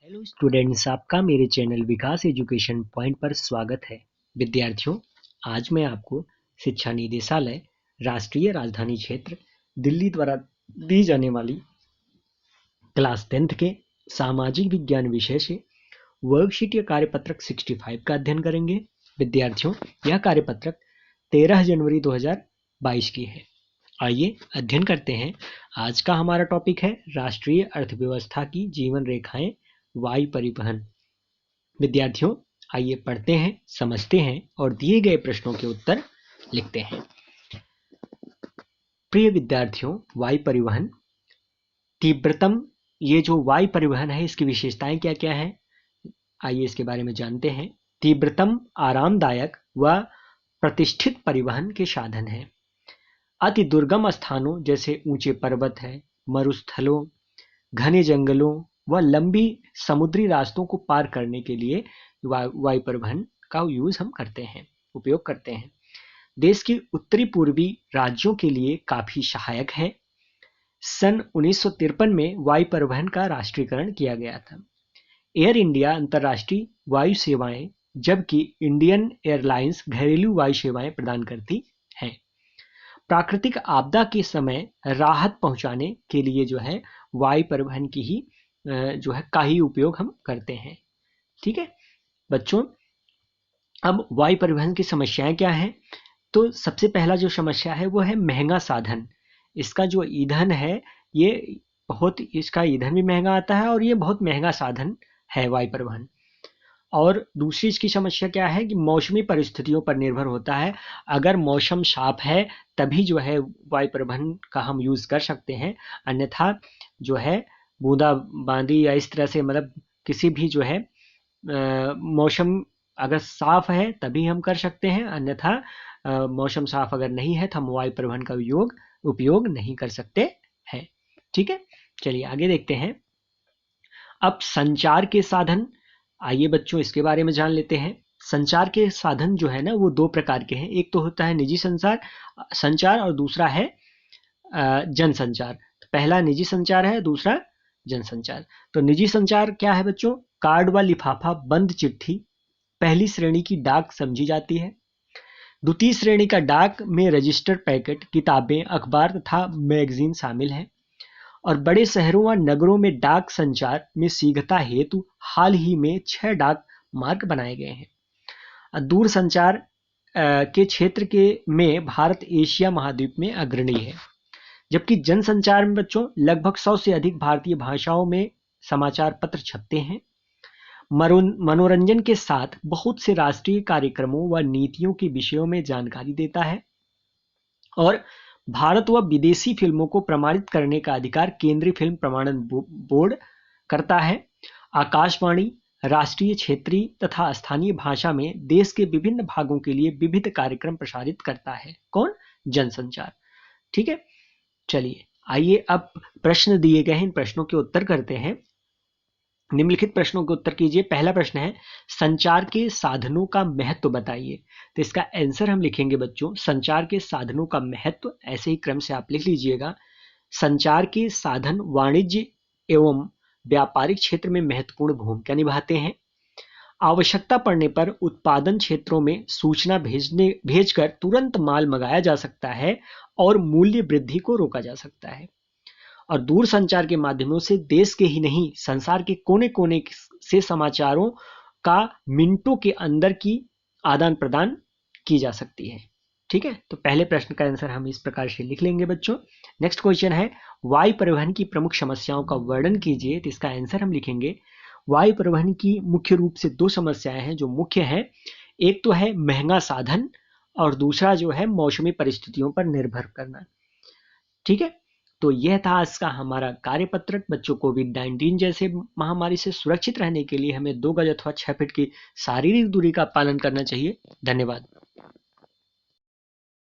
Hello students, आपका मेरे channel विकास education point पर स्वागत है। विद्यार्थियों, आज मैं आपको शिक्षा निदेशालय राष्ट्रीय राजधानी क्षेत्र दिल्ली द्वारा दी जाने वाली क्लास 10th के सामाजिक विज्ञान विषय से वर्कशीट या कार्यपत्रक 65 का अध्ययन करेंगे। विद्यार्थियों, यह कार्यपत्रक 13 जनवरी 2022 की है। आइए अध्ययन करते हैं। आज का हमारा टॉपिक है राष्ट्रीय अर्थव्यवस्था की जीवन रेखाएं, वायु परिवहन। विद्यार्थियों, आइए पढ़ते हैं, समझते हैं और दिए गए प्रश्नों के उत्तर लिखते हैं। प्रिय विद्यार्थियों, वायु परिवहन तीव्रतम, ये जो वायु परिवहन है इसकी विशेषताएं क्या क्या है, आइए इसके बारे में जानते हैं। तीव्रतम आरामदायक व प्रतिष्ठित परिवहन के साधन है। अति दुर्गम स्थानों जैसे ऊंचे पर्वत है, मरुस्थलों, घने जंगलों व लंबी समुद्री रास्तों को पार करने के लिए वायु परिवहन का यूज हम करते हैं, उपयोग करते हैं। देश के उत्तरी पूर्वी राज्यों के लिए काफी सहायक है। सन 1953 में वायु परिवहन का राष्ट्रीयकरण किया गया था। एयर इंडिया अंतर्राष्ट्रीय वायु सेवाएं, जबकि इंडियन एयरलाइंस घरेलू वायु सेवाएं प्रदान करती है। प्राकृतिक आपदा के समय राहत पहुंचाने के लिए जो है वायु परिवहन की ही का ही उपयोग हम करते हैं। ठीक है बच्चों, अब वायु परिवहन की समस्याएं क्या हैं? तो सबसे पहला जो समस्या है वो है महंगा साधन। इसका जो ईंधन है ये इसका ईंधन भी महंगा आता है और ये बहुत महंगा साधन है वायु परिवहन। और दूसरी इसकी समस्या क्या है कि मौसमी परिस्थितियों पर निर्भर होता है। अगर मौसम साफ है तभी जो है वायु परिवहन का हम यूज कर सकते हैं, अन्यथा जो है बूंदाबांदी या इस तरह से मतलब किसी भी जो है मौसम अगर साफ है तभी हम कर सकते हैं, अन्यथा मौसम साफ अगर नहीं है तो हम वायु परिवहन का उपयोग नहीं कर सकते हैं। ठीक है, चलिए आगे देखते हैं। अब संचार के साधन, आइए बच्चों इसके बारे में जान लेते हैं। संचार के साधन जो है ना वो दो प्रकार के हैं। एक तो होता है निजी संचार और दूसरा है जनसंचार। तो पहला निजी संचार है, दूसरा जनसंचार। तो निजी संचार क्या है बच्चों? कार्ड व लिफाफा बंद चिट्ठी पहली श्रेणी की डाक समझी जाती है। द्वितीय श्रेणी का डाक में रजिस्टर्ड पैकेट, किताबें, अखबार तथा मैगजीन शामिल है। और बड़े शहरों व नगरों में डाक संचार में शीघ्रता हेतु हाल ही में 6 डाक मार्ग बनाए गए हैं। दूर संचार के क्षेत्र में भारत एशिया महाद्वीप में अग्रणी है। जबकि जनसंचार में बच्चों लगभग 100 से अधिक भारतीय भाषाओं में समाचार पत्र छपते हैं। मनोरंजन के साथ बहुत से राष्ट्रीय कार्यक्रमों व नीतियों के विषयों में जानकारी देता है। और भारत व विदेशी फिल्मों को प्रमाणित करने का अधिकार केंद्रीय फिल्म प्रमाणन बोर्ड करता है। आकाशवाणी राष्ट्रीय, क्षेत्रीय तथा स्थानीय भाषा में देश के विभिन्न भागों के लिए विविध कार्यक्रम प्रसारित करता है। कौन? जनसंचार। ठीक है, चलिए आइए अब प्रश्न दिए गए हैं, इन प्रश्नों के उत्तर करते हैं। निम्नलिखित प्रश्नों के उत्तर कीजिए। पहला प्रश्न है संचार के साधनों का महत्व बताइए। तो इसका आंसर हम लिखेंगे बच्चों, संचार के साधनों का महत्व ऐसे ही क्रम से आप लिख लीजिएगा। संचार के साधन वाणिज्य एवं व्यापारिक क्षेत्र में महत्वपूर्ण भूमिका निभाते हैं। आवश्यकता पड़ने पर उत्पादन क्षेत्रों में सूचना भेजकर तुरंत माल मंगाया जा सकता है और मूल्य वृद्धि को रोका जा सकता है। और दूर संचार के माध्यमों से देश के ही नहीं संसार के कोने कोने से समाचारों का मिनटों के अंदर की आदान प्रदान की जा सकती है। ठीक है, तो पहले प्रश्न का आंसर हम इस प्रकार से लिख लेंगे बच्चों। नेक्स्ट क्वेश्चन है वायु परिवहन की प्रमुख समस्याओं का वर्णन कीजिए। तो इसका आंसर हम लिखेंगे वायु परिवहन की मुख्य रूप से दो समस्याएं हैं जो मुख्य है। एक तो है महंगा साधन और दूसरा जो है मौसमी परिस्थितियों पर निर्भर करना। ठीक है, तो यह था आज का हमारा कार्यपत्रक। बच्चों, कोविड-19 जैसे महामारी से सुरक्षित रहने के लिए हमें 2 गज अथवा 6 फीट की शारीरिक दूरी का पालन करना चाहिए। धन्यवाद।